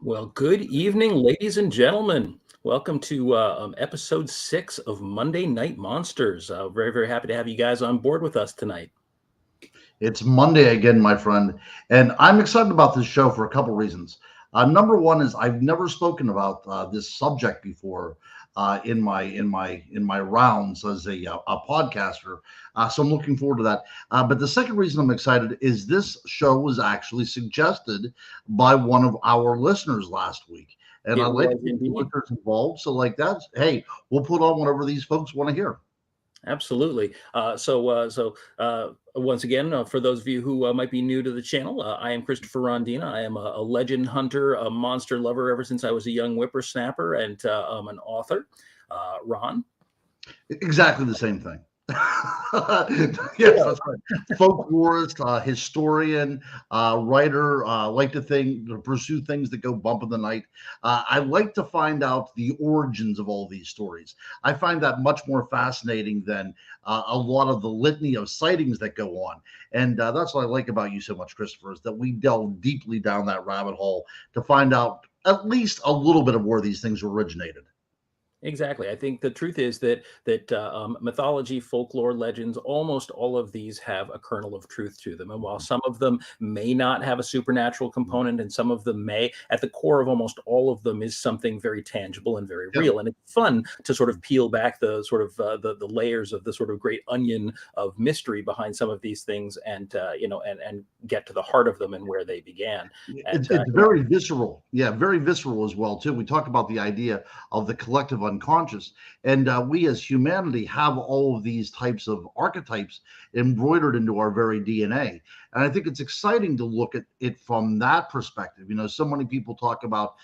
Well, good evening, ladies and gentlemen. Welcome to episode 6 of Monday Night Monsters. Very, very happy to have you guys on board with us tonight. It's Monday again, my friend, and I'm excited about this show for a couple reasons. Number one is I've never spoken about this subject before in my rounds as a podcaster, so I'm looking forward to that. But the second reason I'm excited is this show was actually suggested by one of our listeners last week, and I It like was to get the indeed. listeners involved. So, like that, hey, we'll put on whatever these folks want to hear. Absolutely. Once again, for those of you who might be new to the channel, I am Christopher Rondina. I am a legend hunter, a monster lover ever since I was a young whippersnapper, and I'm an author. Ron? Exactly the same thing. Yes, Yeah. that's right. Folklorist, historian, writer. Like to pursue things that go bump in the night. I like to find out the origins of all these stories. I find that much more fascinating than a lot of the litany of sightings that go on. And that's what I like about you so much, Christopher, is that we delve deeply down that rabbit hole to find out at least a little bit of where these things originated. Exactly. I think the truth is that mythology, folklore, legends, almost all of these have a kernel of truth to them. And while some of them may not have a supernatural component, and some of them may, at the core of almost all of them is something very tangible and very Yep. real. And it's fun to sort of peel back the sort of the layers of the sort of great onion of mystery behind some of these things, and and get to the heart of them and where they began. It's And it's very visceral. Yeah, very visceral as well too. We talk about the idea of the collective unconscious, and we as humanity have all of these types of archetypes embroidered into our very DNA. And I think it's exciting to look at it from that perspective. So many people talk about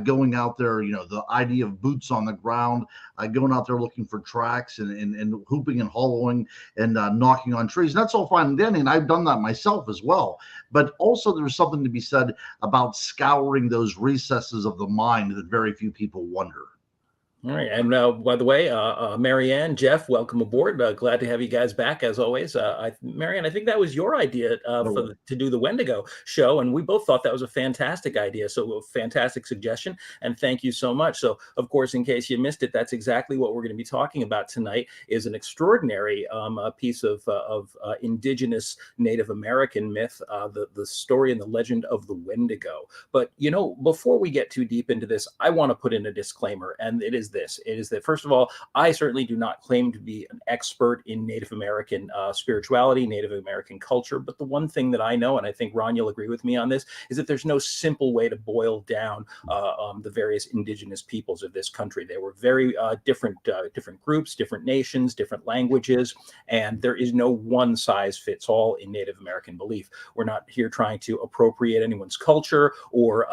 going out there. The idea of boots on the ground, going out there looking for tracks and hooping and hollowing and knocking on trees. And that's all fine and dandy, and I've done that myself as well. But also, there's something to be said about scouring those recesses of the mind that very few people wonder. All right. And by the way, Marianne, Jeff, welcome aboard. Glad to have you guys back as always. Marianne, I think that was your idea to do the Wendigo show, and we both thought that was a fantastic idea. So a fantastic suggestion, and thank you so much. So, of course, in case you missed it, that's exactly what we're going to be talking about tonight. Is an extraordinary piece of indigenous Native American myth, the story and the legend of the Wendigo. But before we get too deep into this, I want to put in a disclaimer, and it is that, first of all, I certainly do not claim to be an expert in Native American spirituality, Native American culture. But the one thing that I know, and I think Ron, you'll agree with me on this, is that there's no simple way to boil down the various indigenous peoples of this country. They were very different groups, different nations, different languages, and there is no one size fits all in Native American belief. We're not here trying to appropriate anyone's culture or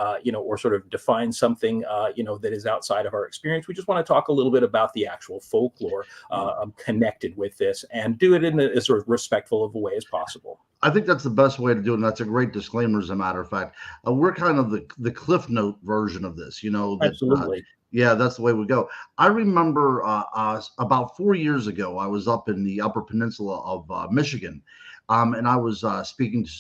sort of define something that is outside of our experience. We just want to talk a little bit about the actual folklore connected with this, and do it in as sort of respectful of a way as possible. I think that's the best way to do it, and that's a great disclaimer. As a matter of fact, we're kind of the Cliff Note version of this. That Absolutely. yeah, that's the way we go. I remember about 4 years ago, I was up in the Upper Peninsula of Michigan, and I was speaking to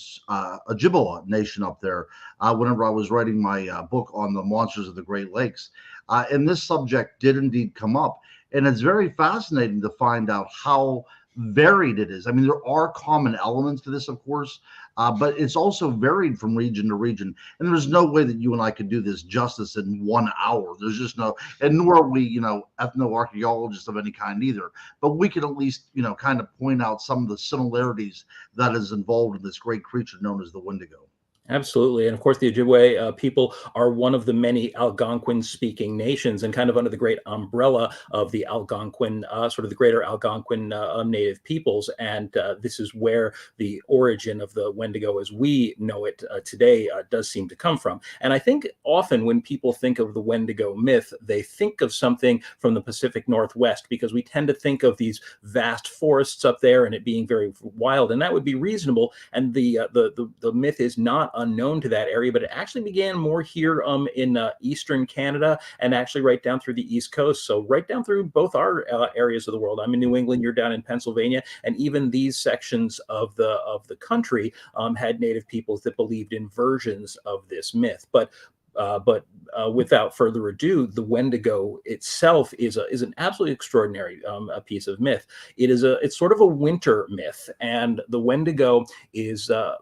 Ojibwa Nation up there whenever I was writing my book on the monsters of the Great Lakes. And this subject did indeed come up. And it's very fascinating to find out how varied it is. I mean, there are common elements to this, of course, but it's also varied from region to region. And there's no way that you and I could do this justice in 1 hour. There's just no, and nor are we, ethnoarchaeologists of any kind either. But we can at least, kind of point out some of the similarities that is involved in this great creature known as the Wendigo. Absolutely. And of course, the Ojibwe people are one of the many Algonquin speaking nations, and kind of under the great umbrella of the Algonquin, sort of the greater Algonquin native peoples. And this is where the origin of the Wendigo as we know it today does seem to come from. And I think often when people think of the Wendigo myth, they think of something from the Pacific Northwest, because we tend to think of these vast forests up there and it being very wild. And that would be reasonable. And the myth is not unknown to that area, but it actually began more here in eastern Canada, and actually right down through the East Coast. So right down through both our areas of the world. I'm in New England, you're down in Pennsylvania, and even these sections of the country had native peoples that believed in versions of this myth. But But without further ado, the Wendigo itself is an absolutely extraordinary a piece of myth. It's sort of a winter myth, and the Wendigo is a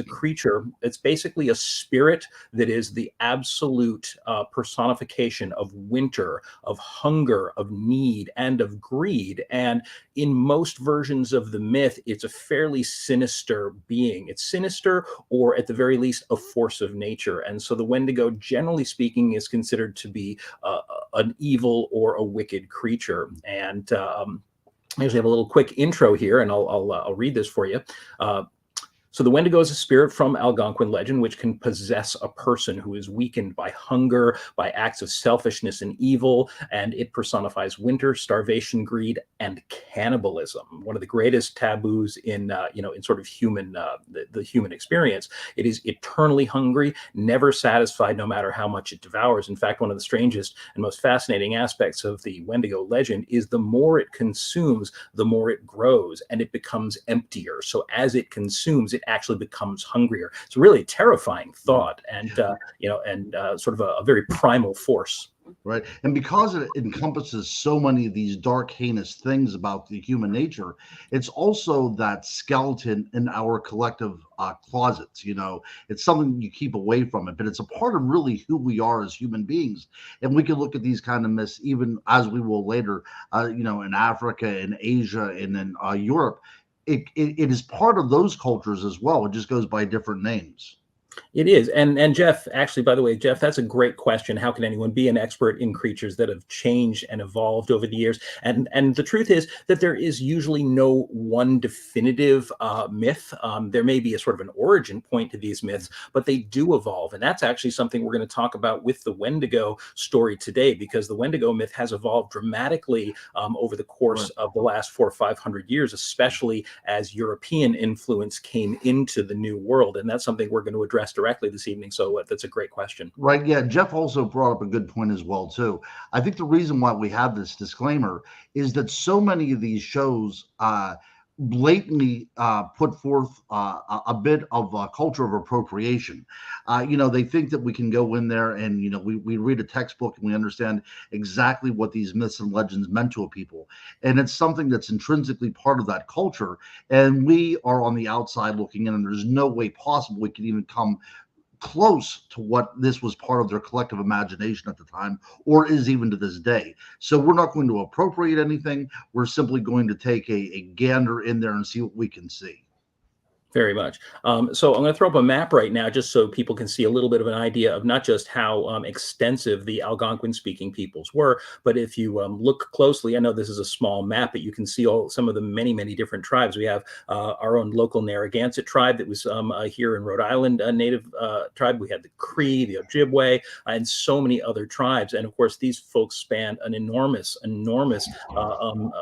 creature. It's basically a spirit that is the absolute personification of winter, of hunger, of need, and of greed. And in most versions of the myth, it's a fairly sinister being. It's sinister, or at the very least, a force of nature. And so the Wendigo, generally speaking, is considered to be an evil or a wicked creature. And I usually have a little quick intro here, and I'll read this for you. So the Wendigo is a spirit from Algonquin legend, which can possess a person who is weakened by hunger, by acts of selfishness and evil, and it personifies winter, starvation, greed, and cannibalism. One of the greatest taboos in in sort of the human experience. It is eternally hungry, never satisfied, no matter how much it devours. In fact, one of the strangest and most fascinating aspects of the Wendigo legend is the more it consumes, the more it grows, and it becomes emptier. So as it consumes, it actually becomes hungrier. It's a really terrifying thought, and sort of a very primal force. Right. And because it encompasses so many of these dark, heinous things about the human nature, it's also that skeleton in our collective closets. It's something you keep away from it, but it's a part of really who we are as human beings. And we can look at these kind of myths, even as we will later, in Africa, in Asia, and in Europe. It is part of those cultures as well. It just goes by different names. It is. And Jeff, actually, by the way, Jeff, that's a great question. How can anyone be an expert in creatures that have changed and evolved over the years? And the truth is that there is usually no one definitive myth. There may be a sort of an origin point to these myths, but they do evolve. And that's actually something we're going to talk about with the Wendigo story today, because the Wendigo myth has evolved dramatically over the course of the last 400 or 500 years, especially as European influence came into the New World. And that's something we're going to address directly this evening. So that's a great question. Right. Yeah. Jeff also brought up a good point as well, too. I think the reason why we have this disclaimer is that so many of these shows blatantly put forth a bit of a culture of appropriation. They think that we can go in there and, we read a textbook and we understand exactly what these myths and legends meant to a people. And it's something that's intrinsically part of that culture. And we are on the outside looking in, and there's no way possible we can even come close to what this was part of their collective imagination at the time, or is even to this day. So we're not going to appropriate anything. We're simply going to take a gander in there and see what we can see. Very much. So I'm going to throw up a map right now just so people can see a little bit of an idea of not just how extensive the Algonquin-speaking peoples were, but if you look closely, I know this is a small map, but you can see some of the many, many different tribes. We have our own local Narragansett tribe that was here in Rhode Island, a native tribe. We had the Cree, the Ojibwe, and so many other tribes. And of course, these folks spanned an enormous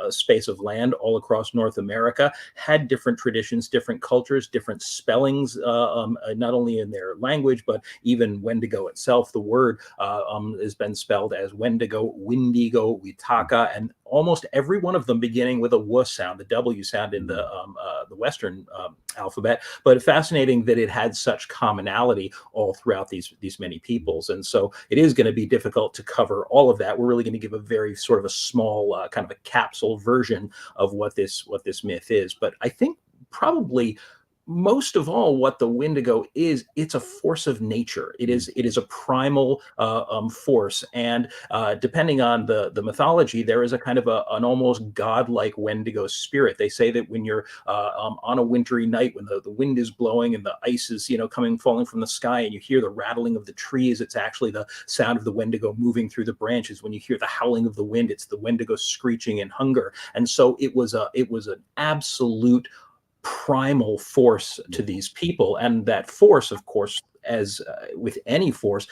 space of land all across North America, had different traditions, different cultures, different spellings, not only in their language, but even Wendigo itself. The word has been spelled as Wendigo, Windigo, Witaka, and almost every one of them beginning with a W sound, the W sound in the Western alphabet. But fascinating that it had such commonality all throughout these many peoples. And so it is going to be difficult to cover all of that. We're really going to give a very sort of a small kind of a capsule version of what this myth is. But I think probably most of all, what the Wendigo is, it's a force of nature. It is a primal force, and depending on the mythology, there is a kind of an almost godlike Wendigo spirit. They say that when you're on a wintry night, when the wind is blowing and the ice is falling from the sky, and you hear the rattling of the trees, it's actually the sound of the Wendigo moving through the branches. When you hear the howling of the wind, it's the Wendigo screeching in hunger. And so it was an absolute primal force to these people, and that force, of course, as with any force,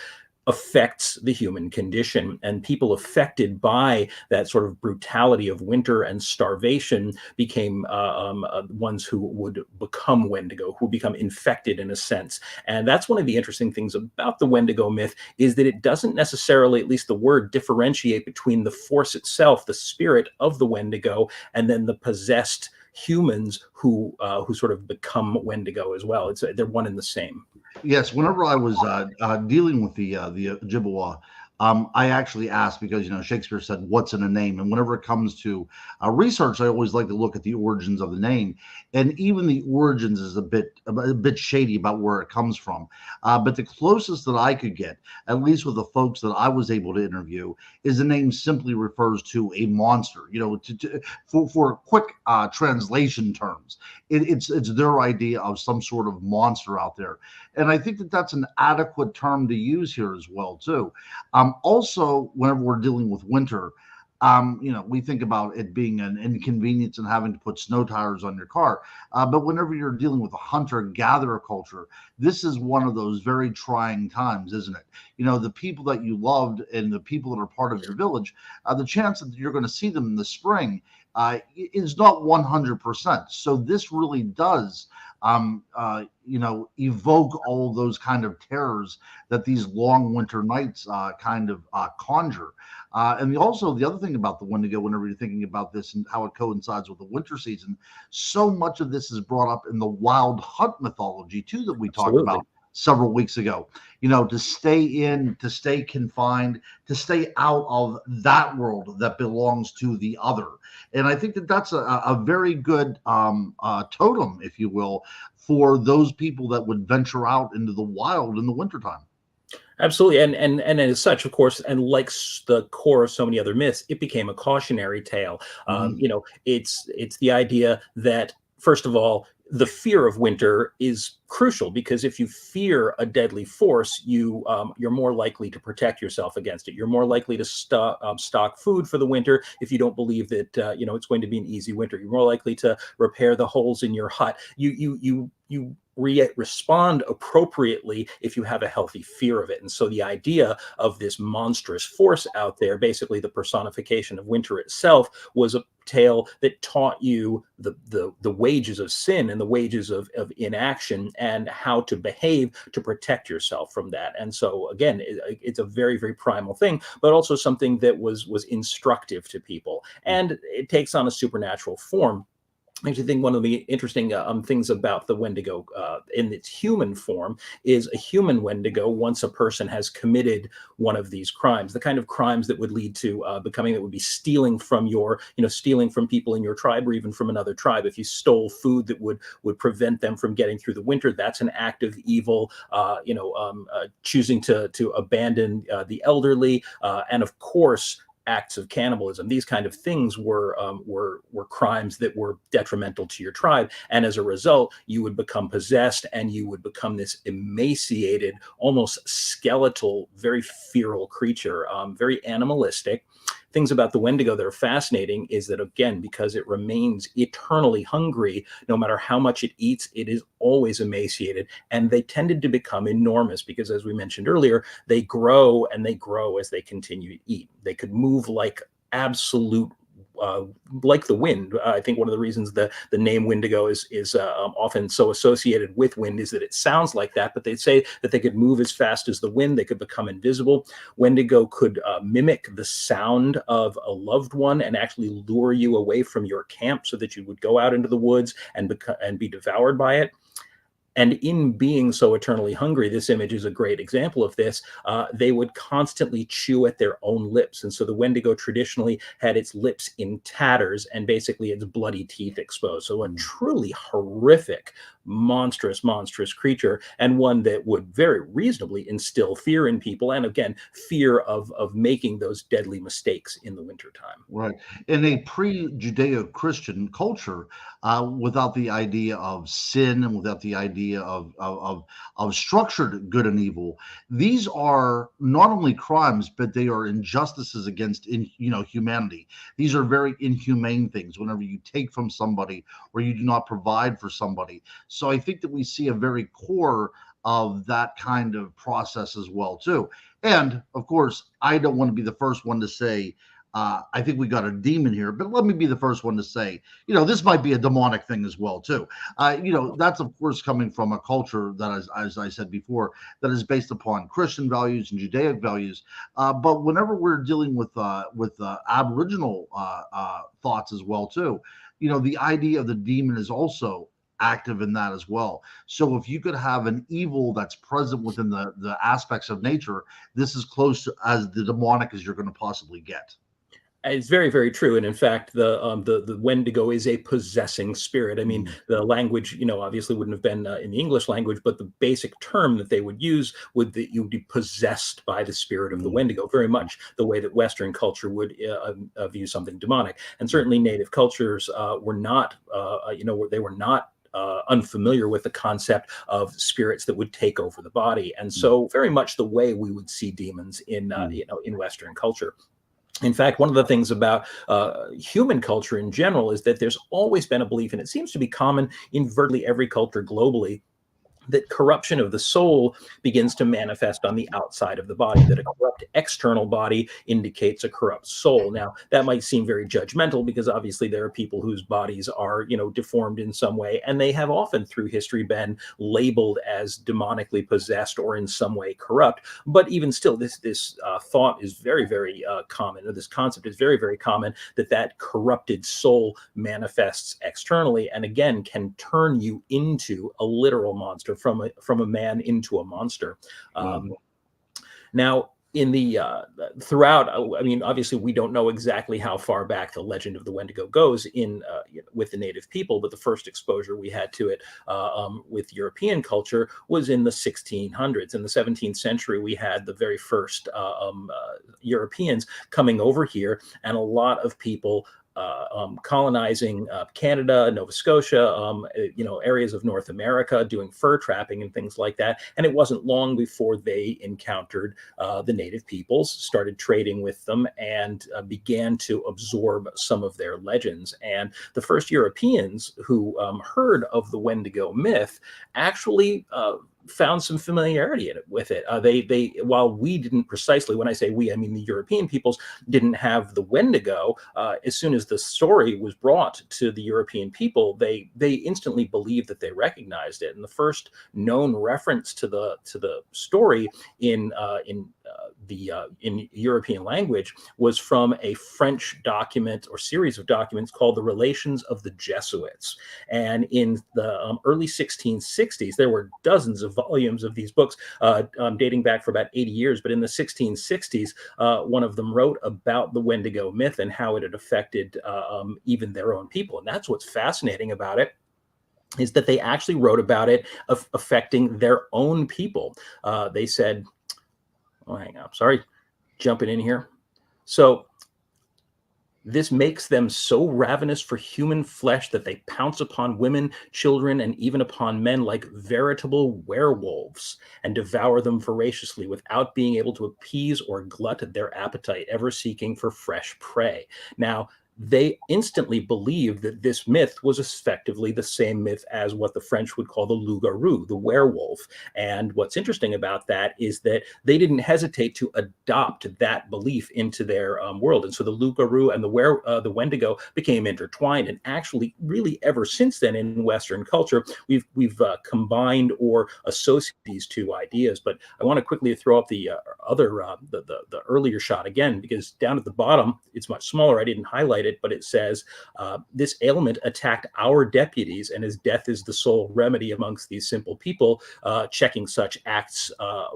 affects the human condition. And people affected by that sort of brutality of winter and starvation became ones who would become Wendigo, who become infected in a sense. And that's one of the interesting things about the Wendigo myth, is that it doesn't necessarily, at least the word, differentiate between the force itself, the spirit of the Wendigo, and then the possessed humans who sort of become Wendigo as well. They're one and the same. Yes, whenever I was dealing with the Ojibwa, I actually asked because Shakespeare said, "What's in a name?" And whenever it comes to research, I always like to look at the origins of the name, and even the origins is a bit shady about where it comes from. But the closest that I could get, at least with the folks that I was able to interview, is the name simply refers to a monster. For quick translation terms, it's their idea of some sort of monster out there, and I think that that's an adequate term to use here as well too. Also, whenever we're dealing with winter, we think about it being an inconvenience and having to put snow tires on your car. But whenever you're dealing with a hunter-gatherer culture, this is one of those very trying times, isn't it? The people that you loved and the people that are part of your village, the chance that you're going to see them in the spring is not 100%. So this really does evoke all those kind of terrors that these long winter nights kind of conjure. And also the other thing about the Wendigo, whenever you're thinking about this and how it coincides with the winter season, so much of this is brought up in the wild hunt mythology too that we talked Absolutely. about several weeks ago. To stay in, to stay confined, to stay out of that world that belongs to the other. And I think that that's a very good totem, if you will, for those people that would venture out into the wild in the wintertime. Absolutely, and as such, of course, and like the core of so many other myths, it became a cautionary tale. Mhm. It's the idea that, first of all, the fear of winter is crucial, because if you fear a deadly force, you're more likely to protect yourself against it. You're more likely to stock food for the winter if you don't believe that it's going to be an easy winter. You're more likely to repair the holes in your hut. You respond appropriately if you have a healthy fear of it. And so the idea of this monstrous force out there, basically the personification of winter itself, was a tale that taught you the wages of sin and the wages of inaction, and how to behave to protect yourself from that. And so again, it's a very, very primal thing, but also something that was instructive to people, and it takes on a supernatural form. I actually think one of the interesting things about the Wendigo in its human form is a human Wendigo, once a person has committed one of these crimes, the kind of crimes that would lead to becoming, that would be stealing from stealing from people in your tribe, or even from another tribe. If you stole food that would prevent them from getting through the winter, that's an act of evil. Choosing to abandon the elderly, and of course, acts of cannibalism. These kind of things were crimes that were detrimental to your tribe, and as a result, you would become possessed, and you would become this emaciated, almost skeletal, very feral creature, very animalistic. Things about the Wendigo that are fascinating is that, again, because it remains eternally hungry, no matter how much it eats, it is always emaciated, and they tended to become enormous because, as we mentioned earlier, they grow and they grow as they continue to eat. They could move like absolute like the wind. I think one of the reasons the name Wendigo is often so associated with wind is that it sounds like that. But they say that they could move as fast as the wind. They could become invisible. Wendigo could mimic the sound of a loved one and actually lure you away from your camp so that you would go out into the woods and be devoured by it. And in being so eternally hungry, this image is a great example of this. They would constantly chew at their own lips. And so the Wendigo traditionally had its lips in tatters and basically its bloody teeth exposed. So a truly horrific, monstrous, monstrous creature, and one that would very reasonably instill fear in people. And again, fear of making those deadly mistakes in the wintertime. Right. In a pre-Judeo-Christian culture, without the idea of sin and without the idea of structured good and evil, these are not only crimes, but they are injustices against humanity. These are very inhumane things. Whenever you take from somebody or you do not provide for somebody, so I think that we see a very core of that kind of process as well too. And of course, I don't want to be the first one to say I think we got a demon here, but let me be the first one to say, this might be a demonic thing as well, too. That's of course coming from a culture that, as I said before, that is based upon Christian values and Judaic values. But whenever we're dealing with Aboriginal thoughts as well, too, the idea of the demon is also active in that as well. So if you could have an evil that's present within the aspects of nature, this is close to as the demonic as you're going to possibly get. It's very, very true. And in fact, the Wendigo is a possessing spirit. I mean, Mm, the language, obviously wouldn't have been in the English language, but the basic term that they would use would that you would be possessed by the spirit of the mm, Wendigo, very much the way that Western culture would view something demonic. And mm, certainly Native cultures were not, they were not unfamiliar with the concept of spirits that would take over the body, and mm, so very much the way we would see demons in mm, in Western culture. In fact, one of the things about human culture in general is that there's always been a belief, and it seems to be common in virtually every culture globally, that corruption of the soul begins to manifest on the outside of the body, that a corrupt external body indicates a corrupt soul. Now, that might seem very judgmental because obviously there are people whose bodies are, deformed in some way, and they have often through history been labeled as demonically possessed or in some way corrupt. But even still, this thought is very, very common, or this concept is very, very common, that corrupted soul manifests externally and again can turn you into a literal monster, from a man into a monster. mm, Um, Now, in the throughout, I mean, obviously, we don't know exactly how far back the legend of the Wendigo goes in with the native people, but the first exposure we had to it with European culture was in the 1600s. In the 17th century, we had the very first Europeans coming over here, and a lot of people colonizing Canada, Nova Scotia, areas of North America, doing fur trapping and things like that. And it wasn't long before they encountered the native peoples, started trading with them, and began to absorb some of their legends. And the first Europeans who heard of the Wendigo myth actually found some familiarity with it. They while we didn't precisely, when I say we, I mean the European peoples didn't have the Wendigo. As soon as the story was brought to the European people, they instantly believed that they recognized it. And the first known reference to the story in European language was from a French document or series of documents called the Relations of the Jesuits. And in the early 1660s, there were dozens of volumes of these books dating back for about 80 years. But in the 1660s, one of them wrote about the Wendigo myth and how it had affected even their own people. And that's what's fascinating about it, is that they actually wrote about it affecting their own people. They said, oh, hang on, sorry, jumping in here. So this makes them so ravenous for human flesh that they pounce upon women, children, and even upon men like veritable werewolves, and devour them voraciously without being able to appease or glut their appetite, ever seeking for fresh prey. Now, they instantly believed that this myth was effectively the same myth as what the French would call the loup-garou, the werewolf. And what's interesting about that is that they didn't hesitate to adopt that belief into their world. And so the loup-garou and the Wendigo became intertwined. And actually, really, ever since then in Western culture, we've combined or associated these two ideas. But I want to quickly throw up the the earlier shot again, because down at the bottom, it's much smaller. I didn't highlight it, but it says this ailment attacked our deputies, and as death is the sole remedy amongst these simple people, checking such acts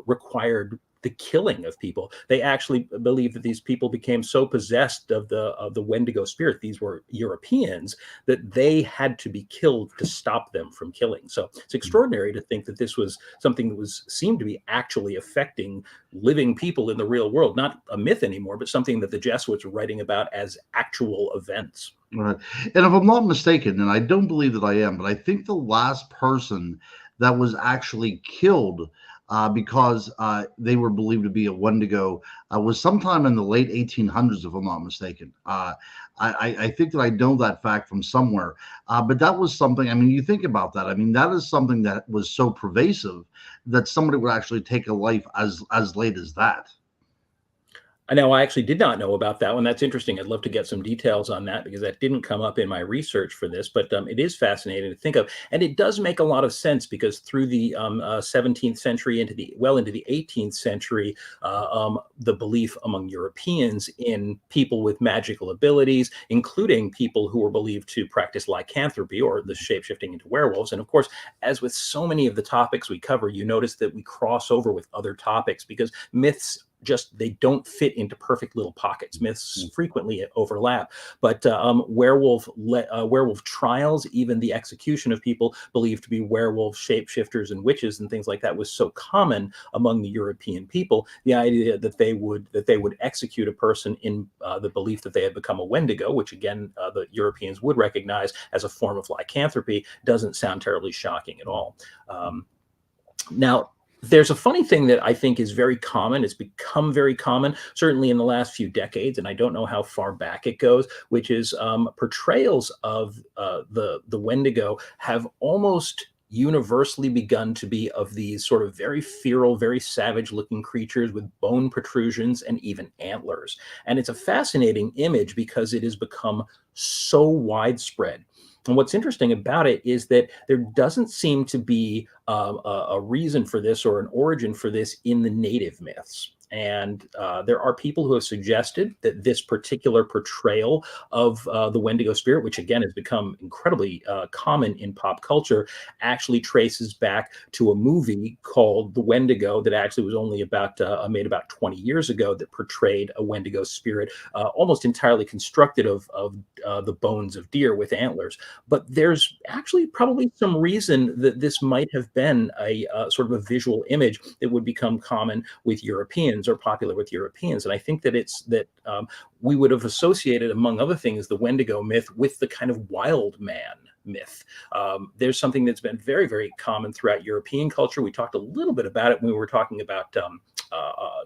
required the killing of people. They actually believe that these people became so possessed of the Wendigo spirit, these were Europeans, that they had to be killed to stop them from killing. So it's extraordinary to think that this was something that was seemed to be actually affecting living people in the real world, not a myth anymore, but something that the Jesuits were writing about as actual events. right. And if I'm not mistaken, and I don't believe that I am, but I think the last person that was actually killed because they were believed to be a Wendigo was sometime in the late 1800s, if I'm not mistaken. I think that I know that fact from somewhere, but that was something. I mean, you think about that. I mean, that is something that was so pervasive that somebody would actually take a life as late as that. I know I actually did not know about that one. That's interesting. I'd love to get some details on that because that didn't come up in my research for this, but it is fascinating to think of, and it does make a lot of sense because through the 17th century into the 18th century, the belief among Europeans in people with magical abilities, including people who were believed to practice lycanthropy or the shapeshifting into werewolves, and of course, as with so many of the topics we cover, you notice that we cross over with other topics because myths just they don't fit into perfect little pockets. Myths frequently overlap, but werewolf trials, even the execution of people believed to be werewolf shapeshifters and witches and things like that was so common among the European people. The idea that they would execute a person in the belief that they had become a Wendigo, which again the Europeans would recognize as a form of lycanthropy, doesn't sound terribly shocking at all. Now, there's a funny thing that I think is very common. It's become very common, certainly in the last few decades, and I don't know how far back it goes, which is portrayals of the Wendigo have almost universally begun to be of these sort of very feral, very savage looking creatures with bone protrusions and even antlers. And it's a fascinating image because it has become so widespread. And what's interesting about it is that there doesn't seem to be a reason for this or an origin for this in the native myths. And there are people who have suggested that this particular portrayal of the Wendigo spirit, which again has become incredibly common in pop culture, actually traces back to a movie called The Wendigo that actually was only made about 20 years ago that portrayed a Wendigo spirit almost entirely constructed of the bones of deer with antlers. But there's actually probably some reason that this might have been a sort of a visual image that would become common with Europeans or popular with Europeans. And I think that we would have associated, among other things, the Wendigo myth with the kind of wild man myth. There's something that's been very, very common throughout European culture. We talked a little bit about it when we were talking about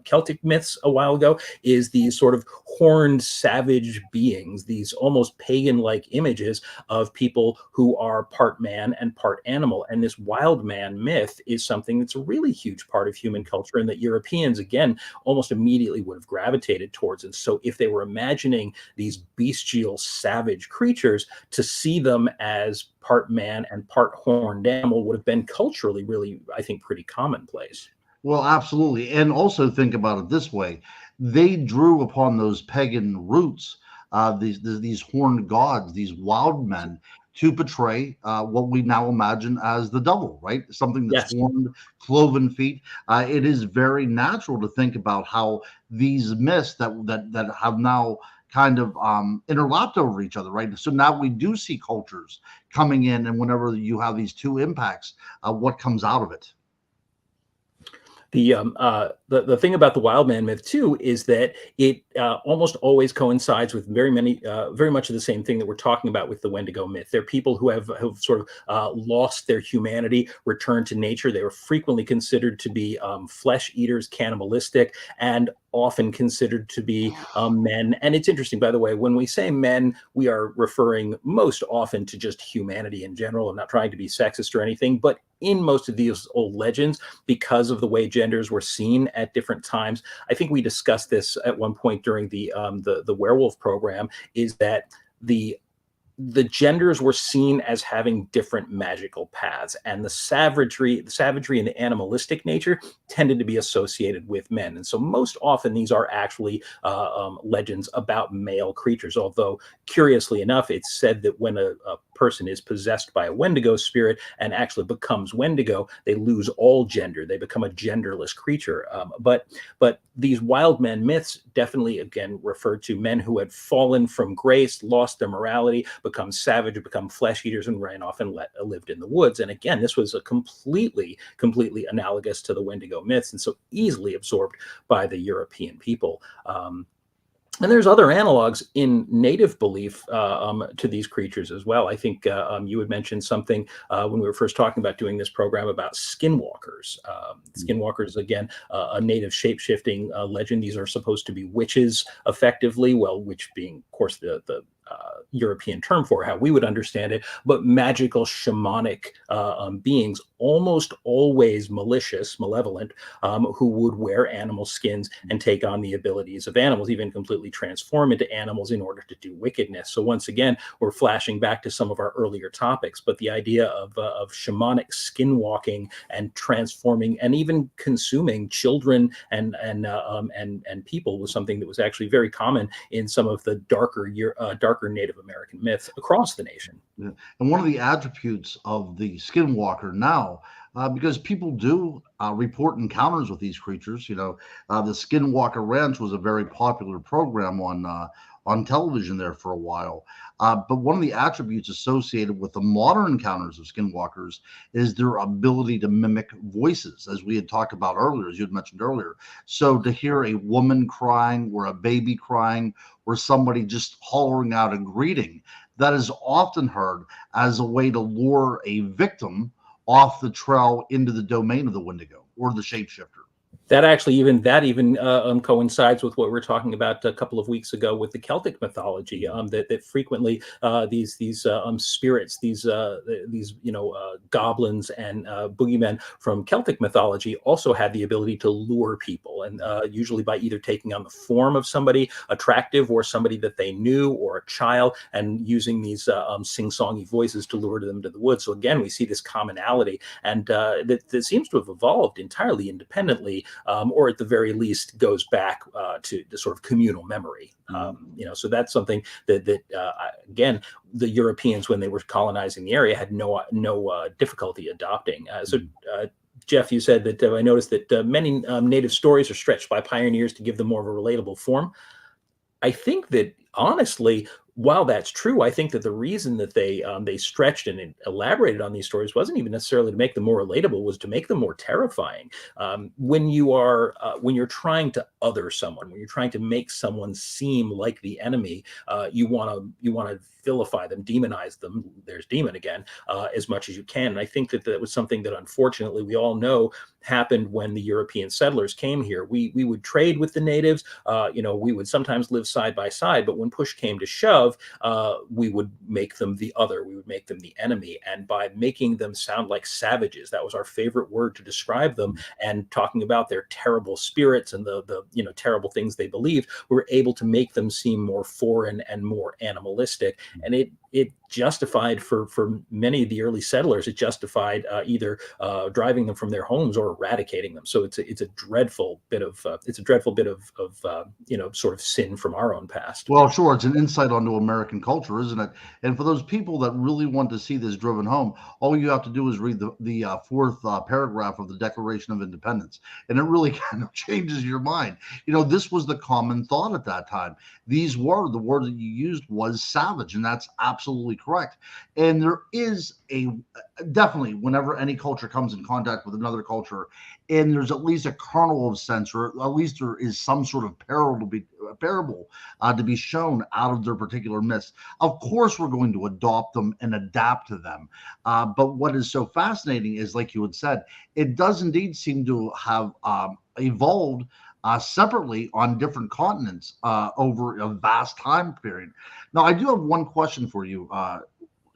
Celtic myths a while ago, is these sort of horned savage beings, these almost pagan-like images of people who are part man and part animal. And this wild man myth is something that's a really huge part of human culture and that Europeans, again, almost immediately would have gravitated towards. And so if they were imagining these bestial, savage creatures, to see them as part man and part horned animal would have been culturally really, I think, pretty commonplace. Well, absolutely. And also think about it this way. They drew upon those pagan roots, these horned gods, these wild men, to portray what we now imagine as the devil, right? Something that's Yes. horned, cloven feet. It is very natural to think about how these myths that have now kind of interlopped over each other, right? So now we do see cultures coming in, and whenever you have these two impacts, what comes out of it? The thing about the wild man myth too is that it almost always coincides with very much of the same thing that we're talking about with the Wendigo myth. They're people who have sort of lost their humanity, returned to nature. They were frequently considered to be flesh eaters, cannibalistic, and often considered to be men. And it's interesting, by the way, when we say men, we are referring most often to just humanity in general. I'm not trying to be sexist or anything, but in most of these old legends, because of the way genders were seen at different times, I think we discussed this at one point during the werewolf program, is that the genders were seen as having different magical paths, and the savagery and the animalistic nature tended to be associated with men. And so most often these are actually legends about male creatures, although curiously enough, it's said that when a person is possessed by a Wendigo spirit and actually becomes Wendigo, they lose all gender. They become a genderless creature. But these wild men myths definitely, again, refer to men who had fallen from grace, lost their morality, become savage, become flesh eaters, and ran off and lived in the woods. And again, this was a completely analogous to the Wendigo myths, and so easily absorbed by the European people. And there's other analogs in native belief to these creatures as well. I think you had mentioned something when we were first talking about doing this program about skinwalkers. Skinwalkers, again, a native shape-shifting legend. These are supposed to be witches, effectively. Well, witch being, of course, the European term for how we would understand it, but magical shamanic beings almost always malicious, malevolent, who would wear animal skins and take on the abilities of animals, even completely transform into animals in order to do wickedness. So once again, we're flashing back to some of our earlier topics, but the idea of shamanic skinwalking and transforming and even consuming children and people was something that was actually very common in some of the darker Native American myths across the nation. Yeah. And one of the attributes of the skinwalker now, because people do report encounters with these creatures. The Skinwalker Ranch was a very popular program on television there for a while. But one of the attributes associated with the modern encounters of skinwalkers is their ability to mimic voices, as we had talked about earlier, as you had mentioned earlier. So to hear a woman crying or a baby crying or somebody just hollering out a greeting, that is often heard as a way to lure a victim off the trail into the domain of the Wendigo or the shapeshifter. That even coincides with what we were talking about a couple of weeks ago with the Celtic mythology. That frequently these spirits, these goblins and boogeymen from Celtic mythology also had the ability to lure people, and usually by either taking on the form of somebody attractive or somebody that they knew or a child, and using these sing-songy voices to lure them to the woods. So again, we see this commonality, and that seems to have evolved entirely independently. Or at the very least goes back to the sort of communal memory. So that's something that again, the Europeans, when they were colonizing the area, had no difficulty adopting. Jeff, you said that I noticed that many native stories are stretched by pioneers to give them more of a relatable form. I think that honestly, while that's true, I think that the reason that they stretched and elaborated on these stories wasn't even necessarily to make them more relatable, was to make them more terrifying. When you're trying to other someone, when you're trying to make someone seem like the enemy, you want to vilify them, demonize them. There's demon again, as much as you can. And I think that was something that unfortunately we all know happened when the European settlers came here. We would trade with the natives. We would sometimes live side by side, but when push came to shove, we would make them the other. We would make them the enemy. And by making them sound like savages, that was our favorite word to describe them, and talking about their terrible spirits and the terrible things they believed, we were able to make them seem more foreign and more animalistic. And it justified for many of the early settlers, it justified either driving them from their homes or eradicating them. So it's a dreadful bit of sort of sin from our own past. Well, sure, it's an insight onto American culture, isn't it? And for those people that really want to see this driven home, all you have to do is read the fourth paragraph of the Declaration of Independence, and it really kind of changes your mind. This was the common thought at that time. The word that you used was savage, and that's absolutely correct. And there is definitely, whenever any culture comes in contact with another culture, and there's at least a kernel of sense, or at least there is some sort of parable to be shown out of their particular myths. Of course, we're going to adopt them and adapt to them. But what is so fascinating is, like you had said, it does indeed seem to have evolved separately on different continents over a vast time period. Now, I do have one question for you.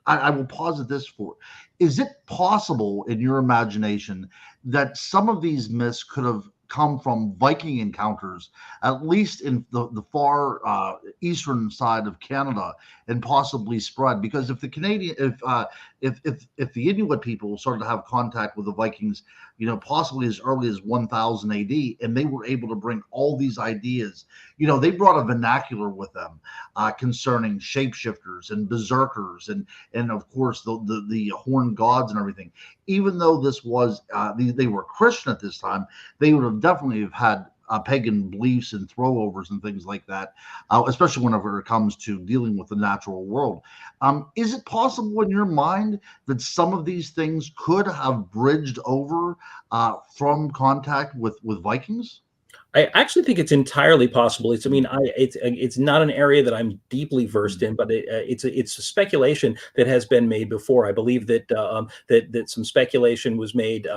I will posit this for: is it possible in your imagination that some of these myths could have come from Viking encounters, at least in the far eastern side of Canada, and possibly spread? Because if the Inuit people started to have contact with the Vikings, possibly as early as 1000 AD, and they were able to bring all these ideas, they brought a vernacular with them concerning shapeshifters and berserkers and of course the horned gods and everything. Even though this was they were Christian at this time, they would have definitely have had pagan beliefs and throwovers and things like that, especially whenever it comes to dealing with the natural world. Is it possible in your mind that some of these things could have bridged over from contact with Vikings? I actually think it's entirely possible. It's, I mean, Mm, it's not an area that I'm deeply versed mm, in, but it's a speculation that has been made before. I believe that that some speculation was made.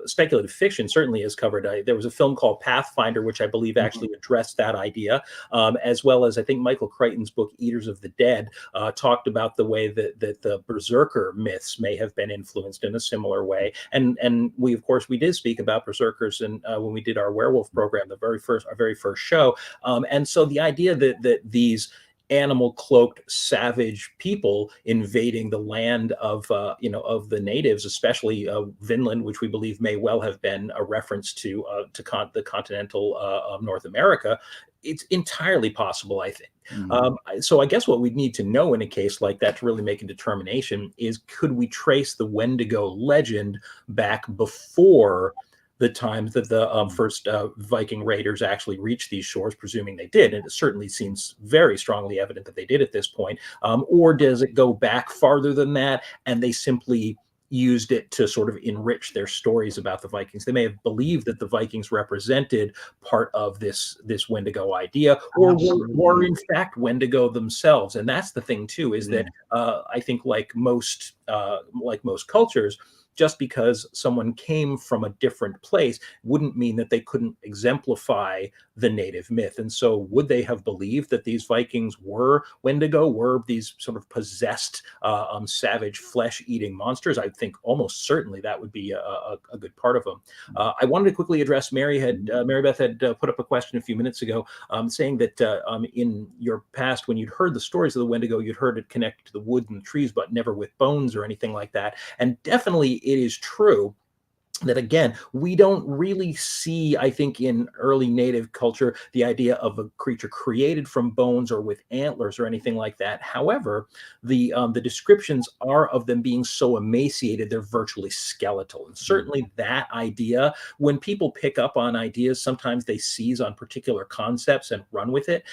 Speculative fiction certainly has covered. There was a film called Pathfinder, which I believe mhm, actually addressed that idea, as well as I think Michael Crichton's book Eaters of the Dead talked about the way that the berserker myths may have been influenced in a similar way. And we of course we did speak about berserkers and when we did our werewolf program, our very first show. And so the idea that these animal cloaked savage people invading the land of of the natives, especially Vinland, which we believe may well have been a reference to the continental of North America. It's entirely possible, I think. mhm, So I guess what we'd need to know in a case like that to really make a determination is, could we trace the Wendigo legend back before the times that the mm, first Viking raiders actually reached these shores, presuming they did, and it certainly seems very strongly evident that they did at this point, or does it go back farther than that, and they simply used it to sort of enrich their stories about the Vikings? They may have believed that the Vikings represented part of this Wendigo idea, or were absolutely. in fact Wendigo themselves. And that's the thing too, is Yeah. that I think like most cultures, just because someone came from a different place wouldn't mean that they couldn't exemplify the native myth. And so, would they have believed that these Vikings were Wendigo, were these sort of possessed, savage, flesh-eating monsters? I think almost certainly that would be a good part of them. I wanted to quickly address Mhm. Mary Beth had put up a question a few minutes ago, saying that in your past, when you'd heard the stories of the Wendigo, you'd heard it connected to the wood and the trees, but never with bones or anything like that. And definitely it is true that, again, we don't really see, I think, in early native culture, the idea of a creature created from bones or with antlers or anything like that. However, the descriptions are of them being so emaciated they're virtually skeletal. And Mm. certainly that idea, when people pick up on ideas, sometimes they seize on particular concepts and run with it.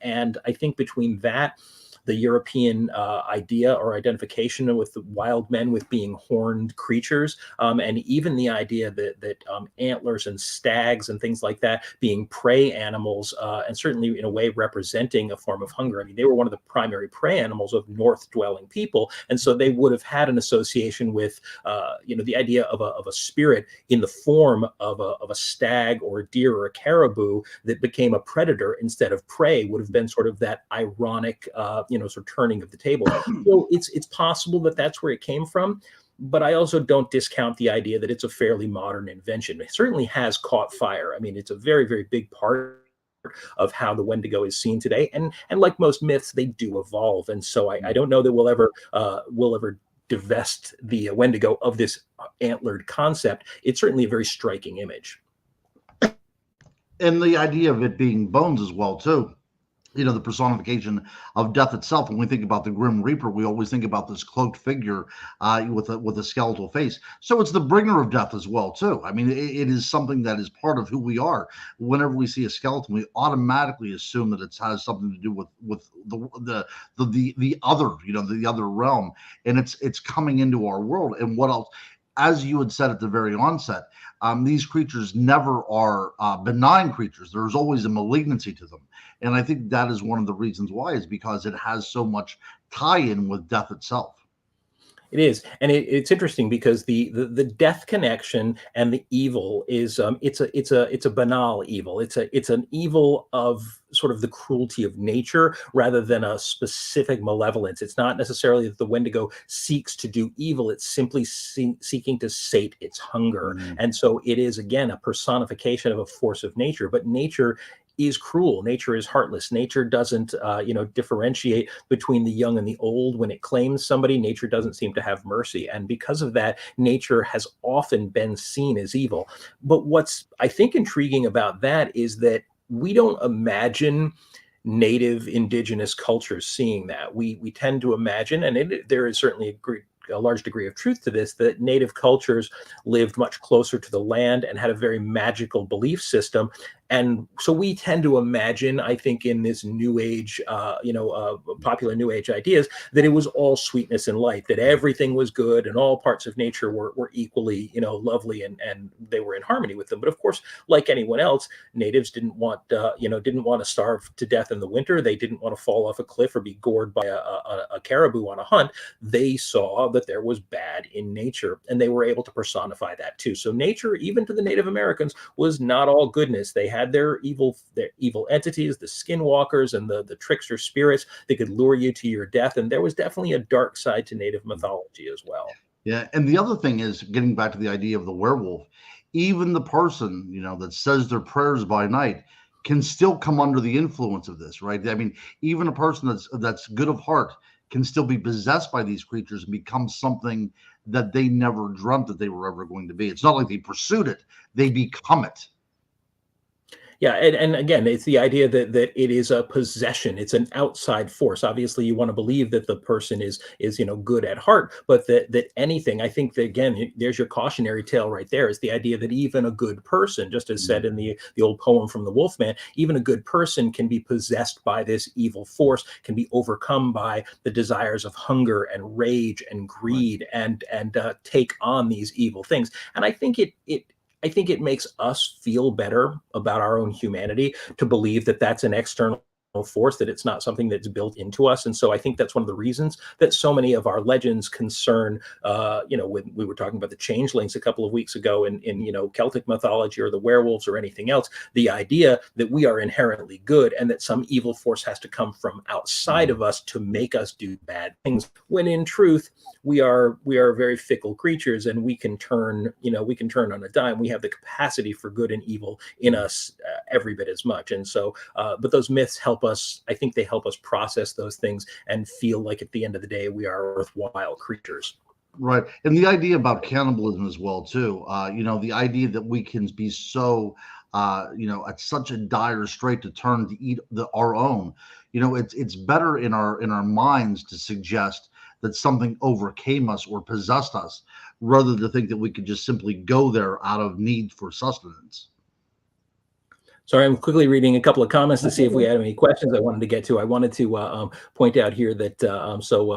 And I think between that, the European idea or identification with the wild men with being horned creatures, and even the idea that antlers and stags and things like that being prey animals, and certainly in a way representing a form of hunger. I mean, they were one of the primary prey animals of north-dwelling people, and so they would have had an association with, the idea of a spirit in the form of a stag or a deer or a caribou that became a predator instead of prey. Would have been sort of that ironic, sort of turning of the tables. So it's possible that that's where it came from, but I also don't discount the idea that it's a fairly modern invention. It certainly has caught fire. I mean, it's a very, very big part of how the Wendigo is seen today. And like most myths, they do evolve. And so I don't know that we'll ever divest the Wendigo of this antlered concept. It's certainly a very striking image. And the idea of it being bones as well too. The personification of death itself. When we think about the Grim Reaper, we always think about this cloaked figure with a skeletal face. So it's the bringer of death as well too. I mean, it is something that is part of who we are. Whenever we see a skeleton, we automatically assume that it has something to do with the other, the other realm, and it's coming into our world. And what else? As you had said at the very onset, these creatures never are benign creatures. There's always a malignancy to them. And I think that is one of the reasons why, is because it has so much tie in with death itself. It is, and it's interesting because the death connection and the evil is, it's a banal evil. It's an evil of sort of the cruelty of nature rather than a specific malevolence. It's not necessarily that the Wendigo seeks to do evil; it's simply seeking to sate its hunger. Mm. And so it is, again, a personification of a force of nature. But nature is cruel. Nature is heartless. Nature doesn't, differentiate between the young and the old. When it claims somebody, nature doesn't seem to have mercy. And because of that, nature has often been seen as evil. But what's, I think, intriguing about that is that we don't imagine native indigenous cultures seeing that. We tend to imagine, and there is certainly a large degree of truth to this, that native cultures lived much closer to the land and had a very magical belief system. And so we tend to imagine, I think, in this new age, popular new age ideas, that it was all sweetness and light, that everything was good and all parts of nature were equally, lovely, and they were in harmony with them. But of course, like anyone else, natives didn't want to starve to death in the winter. They didn't want to fall off a cliff or be gored by a caribou on a hunt. They saw that there was bad in nature, and they were able to personify that too. So nature, even to the Native Americans, was not all goodness. They had their evil entities, the skinwalkers and the trickster spirits that could lure you to your death. And there was definitely a dark side to Native mythology as well. Yeah, and the other thing is getting back to the idea of the werewolf. Even the person, that says their prayers by night can still come under the influence of this, right? I mean, even a person that's good of heart can still be possessed by these creatures and become something that they never dreamt that they were ever going to be. It's not like they pursued it; they become it. Yeah, and again, it's the idea that it is a possession. It's an outside force. Obviously, you want to believe that the person is good at heart, but that anything. I think that again, there's your cautionary tale right there. Is the idea that even a good person, just as said in the old poem from the Wolfman, even a good person can be possessed by this evil force, can be overcome by the desires of hunger and rage and greed, and take on these evil things. And I think it makes us feel better about our own humanity to believe that that's an external force, that it's not something that's built into us. And so I think that's one of the reasons that so many of our legends concern, when we were talking about the changelings a couple of weeks ago in Celtic mythology or the werewolves or anything else, the idea that we are inherently good and that some evil force has to come from outside of us to make us do bad things, when in truth, we are very fickle creatures, and we can turn on a dime. We have the capacity for good and evil in us every bit as much. And so, but those myths help us. I think they help us process those things and feel like at the end of the day, we are worthwhile creatures. Right. And the idea about cannibalism as well, too. The idea that we can be so, at such a dire strait to turn to eat our own. It's better in our minds to suggest that something overcame us or possessed us, rather to think that we could just simply go there out of need for sustenance. Sorry, I'm quickly reading a couple of comments to see if we had any questions I wanted to get to. I wanted to point out here that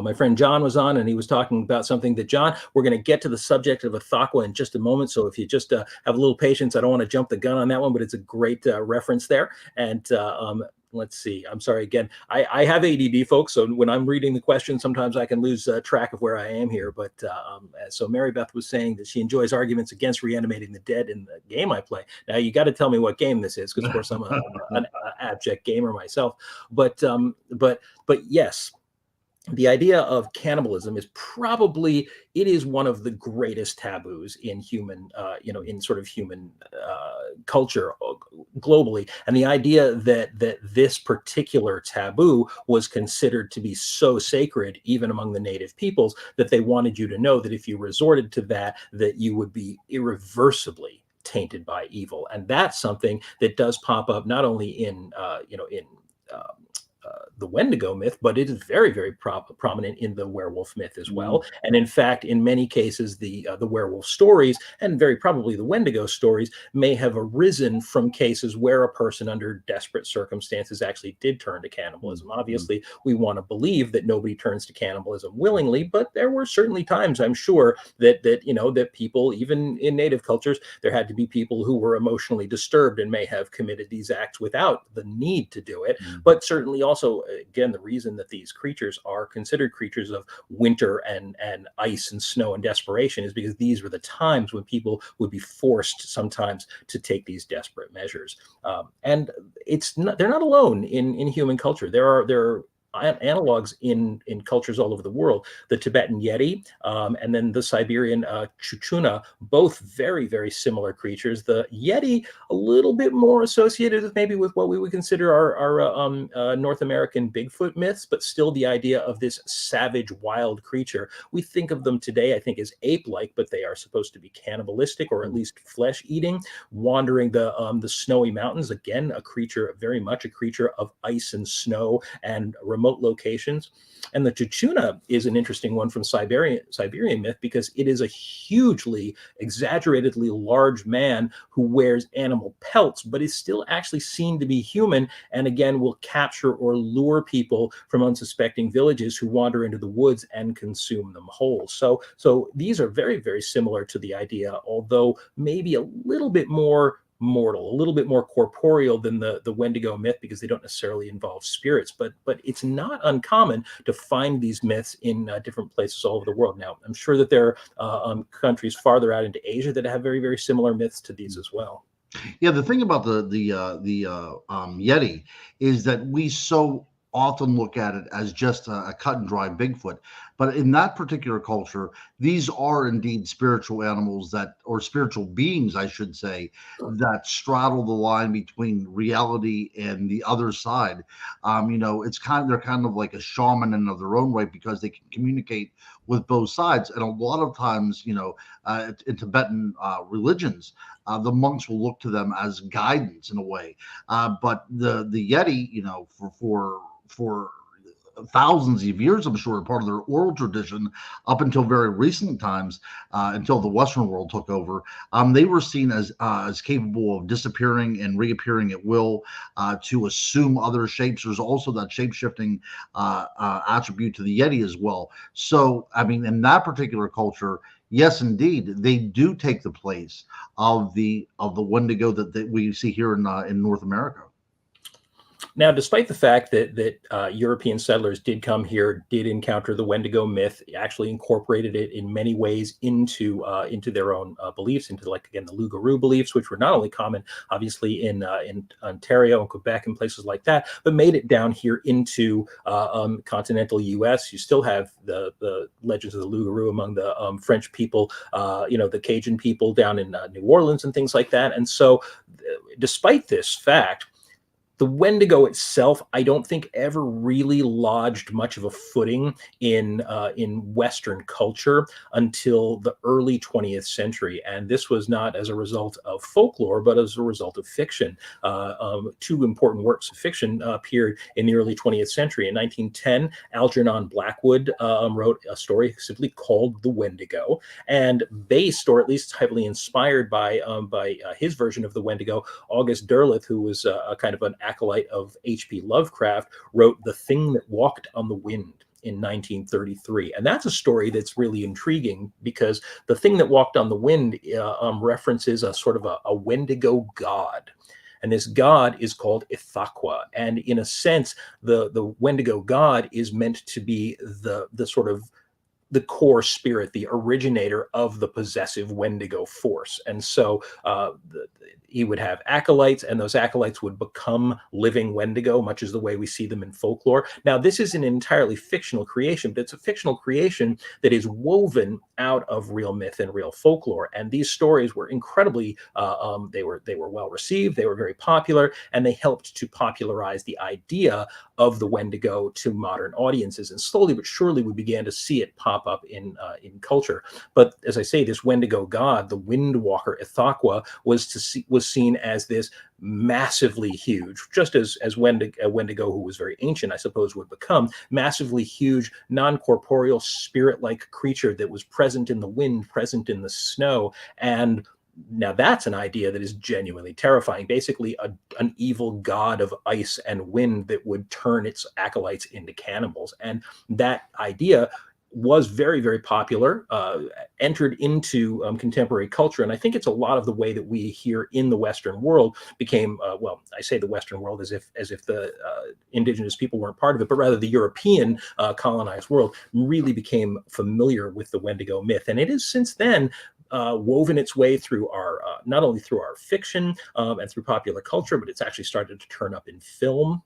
my friend John was on, and he was talking about something that, John, we're going to get to the subject of Athakwa in just a moment. So if you just have a little patience, I don't want to jump the gun on that one, but it's a great reference there. And let's see. I'm sorry again. I have ADD, folks. So when I'm reading the question, sometimes I can lose track of where I am here. But so Mary Beth was saying that she enjoys arguments against reanimating the dead in the game I play. Now you got to tell me what game this is, because of course I'm an abject gamer myself. But yes, the idea of cannibalism is one of the greatest taboos in human, in sort of human culture globally. And the idea that this particular taboo was considered to be so sacred, even among the native peoples, that they wanted you to know that if you resorted to that you would be irreversibly tainted by evil. And that's something that does pop up not only in the Wendigo myth, but it is very, very prominent in the werewolf myth as well. And in fact, in many cases, the werewolf stories, and very probably the Wendigo stories, may have arisen from cases where a person under desperate circumstances actually did turn to cannibalism. Obviously, we want to believe that nobody turns to cannibalism willingly, but there were certainly times, I'm sure, that people, even in native cultures, there had to be people who were emotionally disturbed and may have committed these acts without the need to do it. But certainly also, again, the reason that these creatures are considered creatures of winter and ice and snow and desperation is because these were the times when people would be forced sometimes to take these desperate measures. And they're not alone in human culture. There are analogs in cultures all over the world. The Tibetan Yeti and then the Siberian Chuchuna, both very, very similar creatures. The Yeti a little bit more associated with maybe with what we would consider our North American Bigfoot myths, but still the idea of this savage, wild creature. We think of them today, I think, as ape-like, but they are supposed to be cannibalistic or at least flesh-eating, wandering the snowy mountains. Again, very much a creature of ice and snow and remote locations. And the Chuchuna is an interesting one from Siberian myth because it is a hugely, exaggeratedly large man who wears animal pelts, but is still actually seen to be human, and again will capture or lure people from unsuspecting villages who wander into the woods and consume them whole. So these are very, very similar to the idea, although maybe a little bit more mortal, a little bit more corporeal than the Wendigo myth, because they don't necessarily involve spirits. But it's not uncommon to find these myths in different places all over the world. Now, I'm sure that there are countries farther out into Asia that have very, very similar myths to these as well. Yeah, the thing about Yeti is that we so often look at it as just a cut and dry Bigfoot, but in that particular culture, these are indeed spiritual animals that, or spiritual beings, I should say, that straddle the line between reality and the other side. It's they're kind of like a shaman in of their own right, because they can communicate with both sides, and a lot of times, in Tibetan religions, the monks will look to them as guidance in a way. But the Yeti, for thousands of years, I'm sure, part of their oral tradition, up until very recent times, until the Western world took over, they were seen as capable of disappearing and reappearing at will, to assume other shapes. There's also that shape shifting attribute to the Yeti as well. So, I mean, in that particular culture, yes, indeed, they do take the place of the Wendigo that we see here in North America. Now, despite the fact that European settlers did come here, did encounter the Wendigo myth, actually incorporated it in many ways into their own beliefs, into, like, again, the Lugaroo beliefs, which were not only common obviously in Ontario and Quebec and places like that, but made it down here into continental U.S. You still have the legends of the Lugaroo among the French people, the Cajun people down in New Orleans and things like that. And so, despite this fact, the Wendigo itself, I don't think ever really lodged much of a footing in Western culture until the early 20th century, and this was not as a result of folklore, but as a result of fiction. Two important works of fiction appeared in the early 20th century. In 1910, Algernon Blackwood wrote a story simply called "The Wendigo," and based, or at least heavily inspired by his version of the Wendigo, August Derleth, who was a kind of an acolyte of H.P. Lovecraft, wrote "The Thing That Walked on the Wind" in 1933. And that's a story that's really intriguing, because The Thing That Walked on the Wind references a sort of a Wendigo god. And this god is called Ithaqua. And in a sense, the Wendigo god is meant to be the sort of the core spirit, the originator of the possessive Wendigo force. And so he would have acolytes, and those acolytes would become living Wendigo, much as the way we see them in folklore. Now, this is an entirely fictional creation, but it's a fictional creation that is woven out of real myth and real folklore. And these stories were incredibly, they were well received, they were very popular, and they helped to popularize the idea of the Wendigo to modern audiences. And slowly but surely, we began to see it pop up in culture. But as I say, this Wendigo god, the Windwalker Ithaqua, was seen as this massively huge, just as Wendigo, who was very ancient, I suppose, would become, massively huge, non-corporeal, spirit-like creature that was present in the wind, present in the snow. And now that's an idea that is genuinely terrifying. Basically, an evil god of ice and wind that would turn its acolytes into cannibals. And that idea was very, very popular, entered into contemporary culture. And I think it's a lot of the way that we here in the Western world became, well, I say the Western world as if the indigenous people weren't part of it, but rather the European colonized world really became familiar with the Wendigo myth. And it is since then woven its way through our, not only through our fiction and through popular culture, but it's actually started to turn up in film.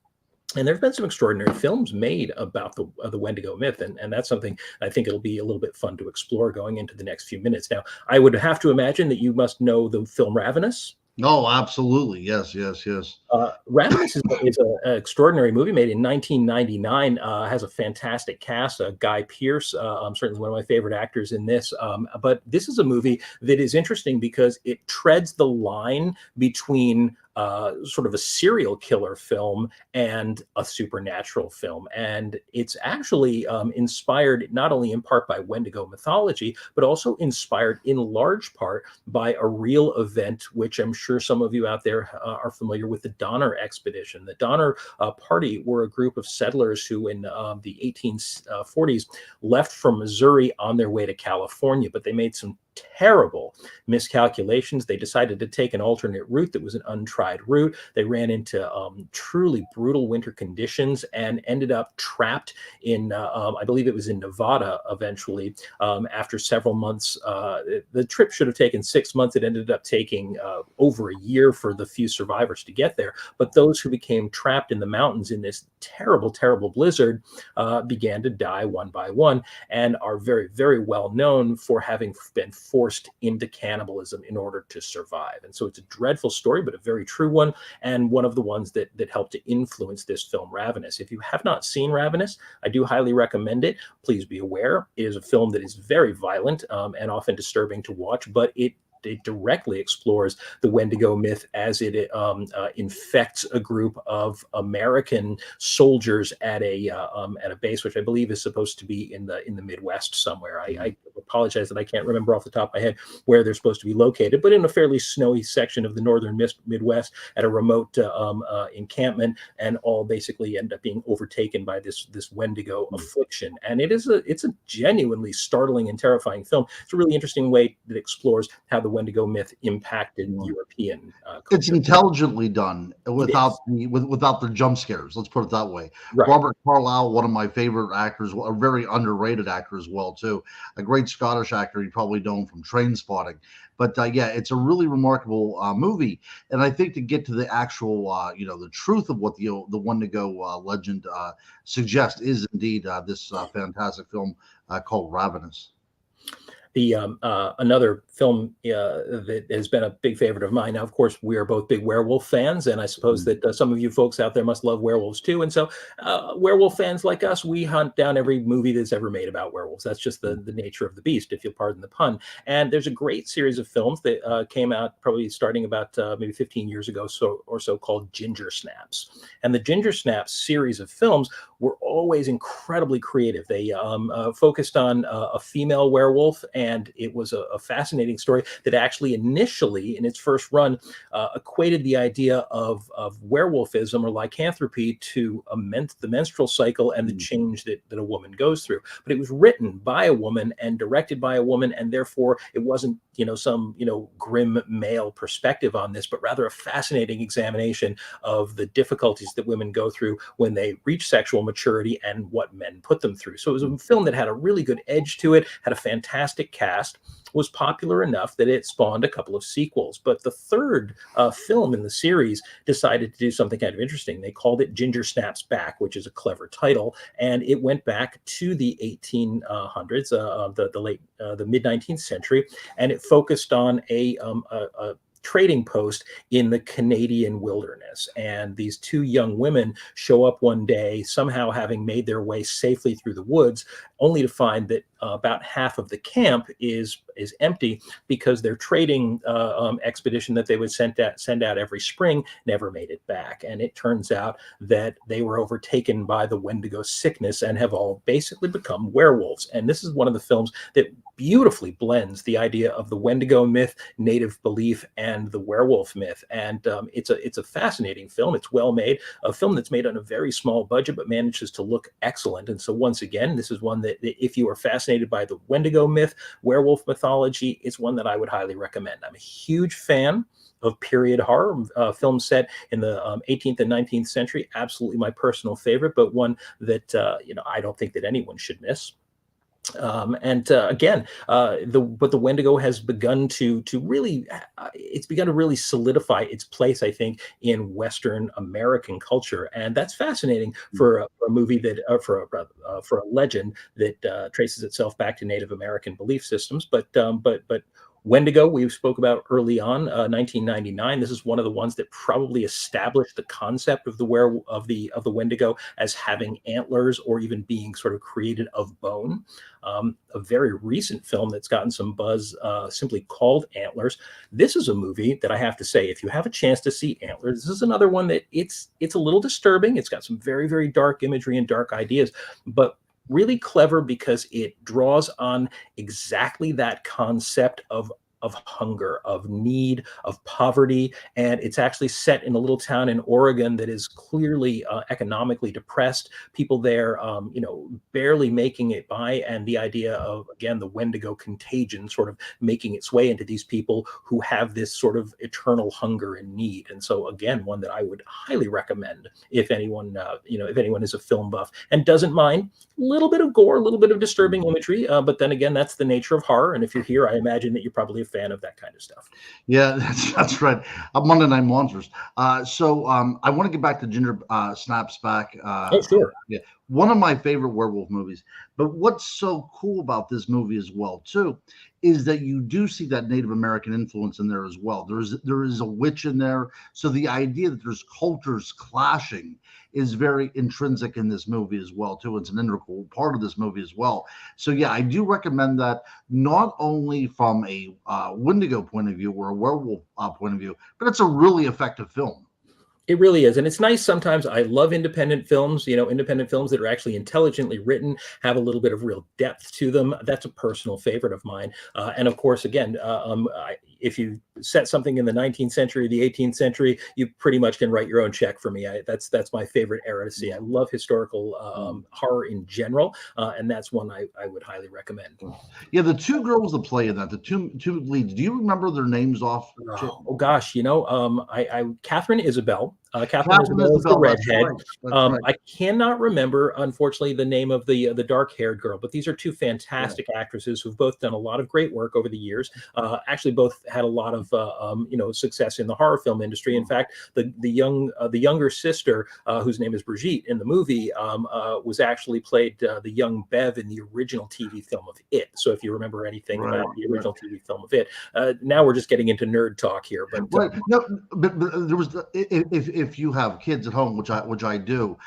And there have been some extraordinary films made about the Wendigo myth, and that's something I think it'll be a little bit fun to explore going into the next few minutes. Now, I would have to imagine that you must know the film Ravenous. Oh, absolutely. Yes, yes, yes. Ravenous is an extraordinary movie made in 1999. Has a fantastic cast. Guy Pearce, certainly one of my favorite actors in this. But this is a movie that is interesting because it treads the line between sort of a serial killer film and a supernatural film. And it's actually inspired not only in part by Wendigo mythology, but also inspired in large part by a real event, which I'm sure some of you out there are familiar with, the Donner Expedition. The Donner Party were a group of settlers who in the 1840s left from Missouri on their way to California, but they made some terrible miscalculations. They decided to take an alternate route that was an untried route. They ran into truly brutal winter conditions and ended up trapped in, I believe it was in Nevada eventually. After several months, the trip should have taken 6 months. It ended up taking over a year for the few survivors to get there. But those who became trapped in the mountains in this terrible, terrible blizzard began to die one by one, and are very, very well known for having been forced into cannibalism in order to survive. And so it's a dreadful story, but a very true one, and one of the ones that helped to influence this film, Ravenous. If you have not seen Ravenous, I do highly recommend it. Please be aware, it is a film that is very violent and often disturbing to watch, but it directly explores the Wendigo myth as it infects a group of American soldiers at a base, which I believe is supposed to be in the Midwest somewhere. I apologize that I can't remember off the top of my head where they're supposed to be located, but in a fairly snowy section of the northern Midwest at a remote encampment, and all basically end up being overtaken by this Wendigo affliction. And it's a genuinely startling and terrifying film. It's a really interesting way that explores how the Wendigo myth impacted European culture. It's intelligently done without the jump scares. Let's put it that way. Right. Robert Carlyle, one of my favorite actors, a very underrated actor as well too. A great Scottish actor. You probably know him from Train Spotting. But yeah, it's a really remarkable movie. And I think to get to the actual, the truth of what the Wendigo legend suggests is indeed this fantastic film called Ravenous. The another film that has been a big favorite of mine. Now, of course, we are both big werewolf fans, and I suppose that some of you folks out there must love werewolves too. And so, werewolf fans like us, we hunt down every movie that's ever made about werewolves. That's just the nature of the beast, if you'll pardon the pun. And there's a great series of films that came out probably starting about maybe 15 years ago or so called Ginger Snaps. And the Ginger Snaps series of films were always incredibly creative. They focused on a female werewolf, and it was a fascinating story that actually initially in its first run equated the idea of werewolfism or lycanthropy to the menstrual cycle and the change that a woman goes through. But it was written by a woman and directed by a woman, and therefore it wasn't some grim male perspective on this, but rather a fascinating examination of the difficulties that women go through when they reach sexual maturity and what men put them through. So it was a film that had a really good edge to it, had a fantastic cast, was popular enough that it spawned a couple of sequels. But the third film in the series decided to do something kind of interesting. They called it Ginger Snaps Back, which is a clever title, and it went back to the 1800s, the mid 19th century, and it focused on a trading post in the Canadian wilderness. And these two young women show up one day, somehow having made their way safely through the woods, only to find that about half of the camp is empty because their trading expedition that they would send out every spring never made it back. And it turns out that they were overtaken by the Wendigo sickness and have all basically become werewolves. And this is one of the films that beautifully blends the idea of the Wendigo myth, native belief, and the werewolf myth. And it's a fascinating film. It's well made, a film that's made on a very small budget but manages to look excellent. And so once again, this is one that if you are fascinated by the Wendigo myth, werewolf mythology, it's one that I would highly recommend. I'm a huge fan of period horror, films set in the 18th and 19th century. Absolutely my personal favorite, but one that I don't think that anyone should miss. Again, what the Wendigo has begun to really, it's begun to really solidify its place, I think, in Western American culture, and that's fascinating for a movie that, for a legend that traces itself back to Native American belief systems. But Wendigo, we spoke about early on, 1999. This is one of the ones that probably established the concept of the Wendigo as having antlers or even being sort of created of bone. A very recent film that's gotten some buzz, simply called Antlers. This is a movie that I have to say, if you have a chance to see Antlers, this is another one that it's a little disturbing. It's got some very, very dark imagery and dark ideas, but really clever because it draws on exactly that concept of hunger, of need, of poverty, and it's actually set in a little town in Oregon that is clearly economically depressed. People there, barely making it by, and the idea of, again, the Wendigo contagion sort of making its way into these people who have this sort of eternal hunger and need. And so, again, one that I would highly recommend if anyone, if anyone is a film buff and doesn't mind a little bit of gore, a little bit of disturbing imagery. But then again, that's the nature of horror. And if you're here, I imagine that you're probably a fan of that kind of stuff. Yeah, that's right. Monday Night Monsters. I want to get back to Ginger Snaps back. Oh, sure. Yeah, one of my favorite werewolf movies. But what's so cool about this movie as well too is that you do see that Native American influence in there as well. There is a witch in there, so the idea that there's cultures clashing is very intrinsic in this movie as well too. It's an integral part of this movie as well. So yeah, I do recommend that, not only from a Wendigo point of view or a werewolf point of view, but it's a really effective film. It really is. And it's nice sometimes. I love independent films, independent films that are actually intelligently written, have a little bit of real depth to them. That's a personal favorite of mine. And of course, again, if you set something in the 19th century, the 18th century, you pretty much can write your own check for me. That's my favorite era to see. I love historical horror in general, and that's one I would highly recommend. Yeah, the two girls that play in that, the two leads. Do you remember their names off? Oh gosh, Catherine Isabel. Catherine Isabel is the redhead. Right. I cannot remember, unfortunately, the name of the dark-haired girl, but these are two fantastic actresses who've both done a lot of great work over the years. Actually, both had a lot of success in the horror film industry. In fact, the younger sister, whose name is Brigitte in the movie, was actually played the young Bev in the original TV film of It. So if you remember anything about the original TV film of It, now we're just getting into nerd talk here. But no, but there was if you have kids at home, which I do,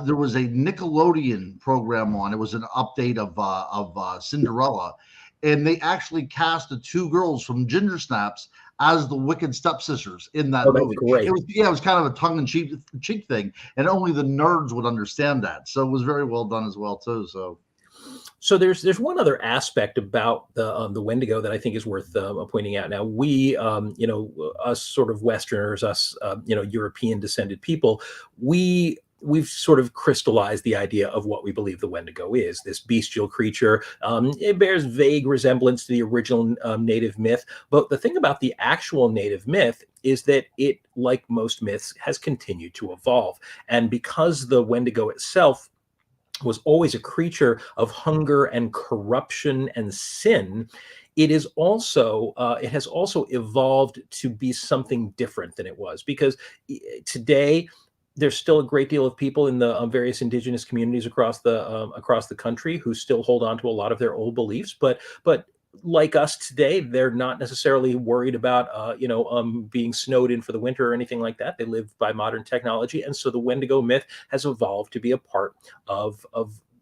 there was a Nickelodeon program on. It was an update of Cinderella, and they actually cast the two girls from Ginger Snaps as the wicked stepsisters in that movie. Great. It was kind of a tongue-in-cheek thing, and only the nerds would understand that. So it was very well done as well too. So there's one other aspect about the Wendigo that I think is worth pointing out. Now we, us sort of Westerners, us European descended people, we've sort of crystallized the idea of what we believe the Wendigo is. This bestial creature. It bears vague resemblance to the original native myth, but the thing about the actual native myth is that it, like most myths, has continued to evolve, and because the Wendigo itself was always a creature of hunger and corruption and sin, it has also evolved to be something different than it was. Because today there's still a great deal of people in the various indigenous communities across the country who still hold on to a lot of their old beliefs, but like us today, they're not necessarily worried about, being snowed in for the winter or anything like that. They live by modern technology. And so the Wendigo myth has evolved to be a part of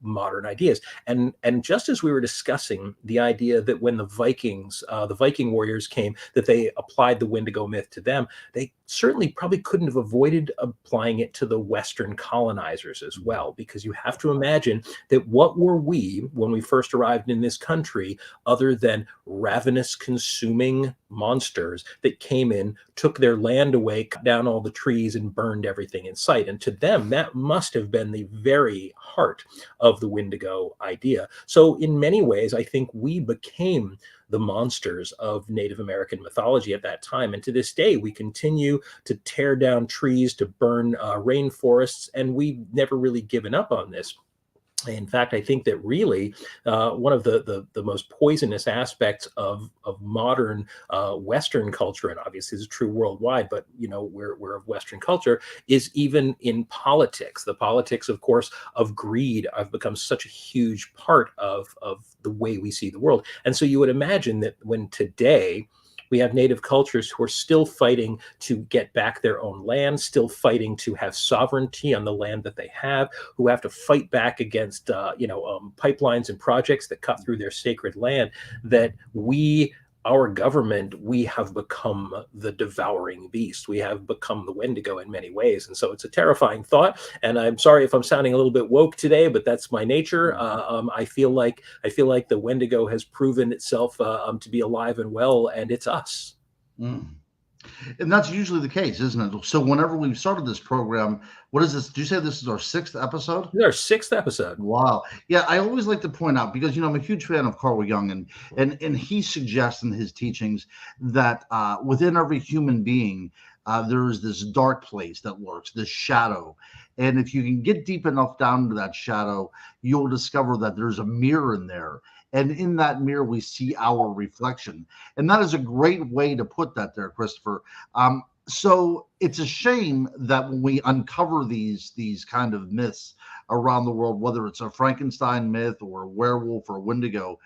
modern ideas. And just as we were discussing the idea that when the Viking warriors came, that they applied the Wendigo myth to them, they certainly probably couldn't have avoided applying it to the Western colonizers as well, because you have to imagine that what were we when we first arrived in this country other than ravenous, consuming monsters that came in, took their land away, cut down all the trees, and burned everything in sight. And to them, that must have been the very heart of the Wendigo idea. So in many ways, I think we became the monsters of Native American mythology at that time. And to this day, we continue to tear down trees, to burn rainforests, and we've never really given up on this. In fact, I think that really one of the most poisonous aspects of modern Western culture, and obviously is true worldwide, but we're of Western culture, is even in politics. The politics, of course, of greed have become such a huge part of the way we see the world. And so you would imagine that when today we have native cultures who are still fighting to get back their own land, still fighting to have sovereignty on the land that they have, who have to fight back against pipelines and projects that cut through their sacred land, that our government, we have become the devouring beast. We have become the Wendigo in many ways. And so it's a terrifying thought. And I'm sorry if I'm sounding a little bit woke today, but that's my nature. I feel like the Wendigo has proven itself to be alive and well, and it's us. Mm. And that's usually the case, isn't it? So whenever we started this program, what is this? Do you say this is our 6th episode? This is our 6th episode. Wow. Yeah, I always like to point out, because I'm a huge fan of Carl Jung, and he suggests in his teachings that within every human being there is this dark place that lurks, this shadow. And if you can get deep enough down into that shadow, you'll discover that there's a mirror in there. And in that mirror, we see our reflection. And that is a great way to put that there, Christopher. So it's a shame that when we uncover these kind of myths around the world, whether it's a Frankenstein myth or a werewolf or a Wendigo,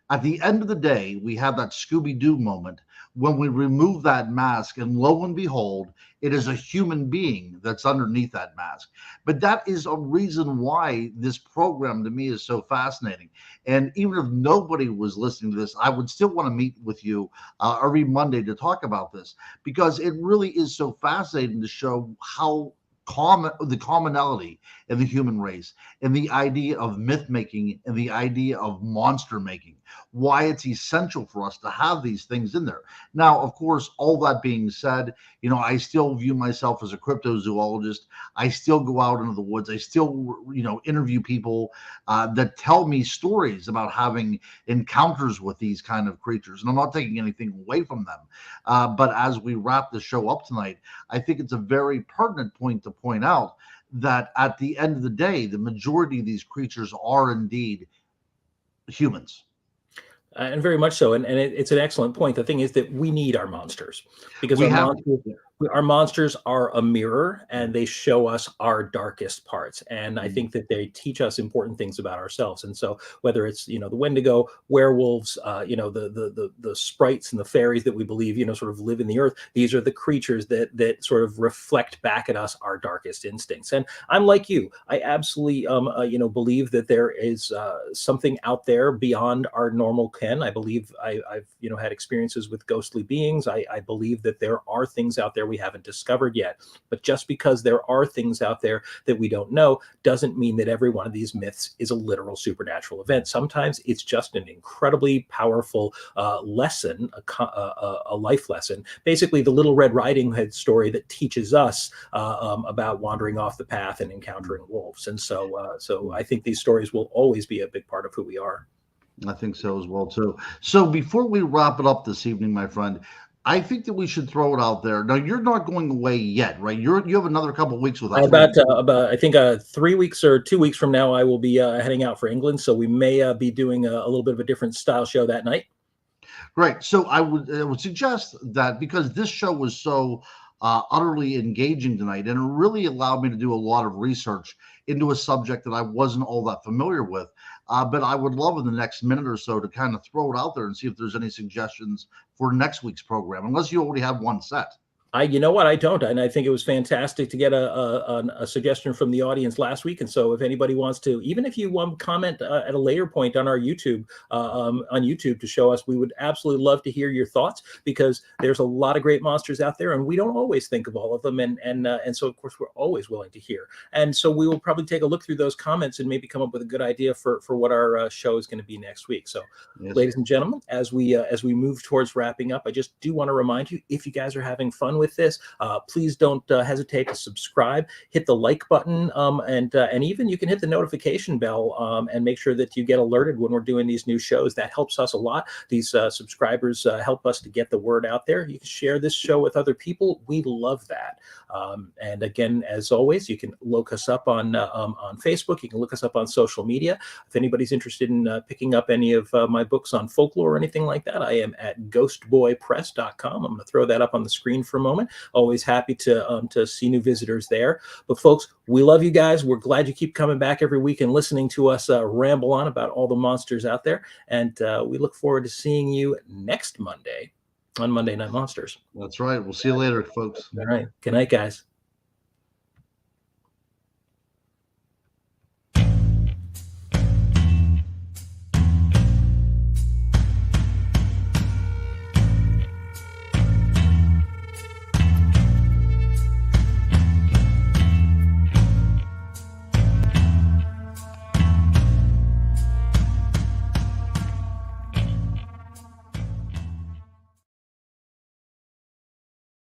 at the end of the day, we have that Scooby-Doo moment when we remove that mask, and lo and behold, it is a human being that's underneath that mask. But that is a reason why this program to me is so fascinating. And even if nobody was listening to this, I would still want to meet with you every Monday to talk about this, because it really is so fascinating to show how the commonality in the human race, and the idea of myth making, and the idea of monster making, why it's essential for us to have these things in there. Now, of course, all that being said, I still view myself as a cryptozoologist. I still go out into the woods. I still, interview people that tell me stories about having encounters with these kind of creatures. And I'm not taking anything away from them. But as we wrap the show up tonight, I think it's a very pertinent point to point out that at the end of the day, the majority of these creatures are indeed humans. And very much so. And it's an excellent point. The thing is that we need our monsters, because We have our monsters are a mirror, and they show us our darkest parts. And I think that they teach us important things about ourselves. And so whether it's, the Wendigo, werewolves, the sprites and the fairies that we believe, sort of live in the earth, these are the creatures that sort of reflect back at us our darkest instincts. And I'm like you. I absolutely, believe that there is something out there beyond our normal ken. I believe I've had experiences with ghostly beings. I believe that there are things out there we haven't discovered yet. But just because there are things out there that we don't know doesn't mean that every one of these myths is a literal supernatural event. Sometimes it's just an incredibly powerful lesson, a life lesson. Basically, the Little Red Riding Hood story that teaches us about wandering off the path and encountering wolves. And so I think these stories will always be a big part of who we are. I think so as well, too. So before we wrap it up this evening, my friend, I think that we should throw it out there. Now, you're not going away yet, right? You have another couple of weeks with us. About I think 3 weeks or 2 weeks from now, I will be heading out for England. So we may be doing a little bit of a different style show that night. Great. So I would suggest that, because this show was so utterly engaging tonight, and it really allowed me to do a lot of research into a subject that I wasn't all that familiar with. But I would love in the next minute or so to kind of throw it out there and see if there's any suggestions for next week's program, unless you already have one set. You know what? I don't, and I think it was fantastic to get a suggestion from the audience last week. And so, if anybody wants to, even if you want to comment at a later point on our YouTube, to show us, we would absolutely love to hear your thoughts, because there's a lot of great monsters out there, and we don't always think of all of them. And so, of course, we're always willing to hear. And so, we will probably take a look through those comments and maybe come up with a good idea for what our show is going to be next week. So, yes. Ladies and gentlemen, as we move towards wrapping up, I just do want to remind you, if you guys are having fun with this, please don't hesitate to subscribe, hit the like button, and even you can hit the notification bell, and make sure that you get alerted when we're doing these new shows. That helps us a lot. These subscribers help us to get the word out there. You can share this show with other people. We love that. And again, as always, you can look us up on Facebook. You can look us up on social media. If anybody's interested in picking up any of my books on folklore or anything like that, I am at ghostboypress.com. I'm going to throw that up on the screen for a moment. Always happy to see new visitors there. But folks, we love you guys. We're glad you keep coming back every week and listening to us ramble on about all the monsters out there. And we look forward to seeing you next Monday on Monday Night Monsters. That's right. We'll see you later, folks. All right. Good night, guys.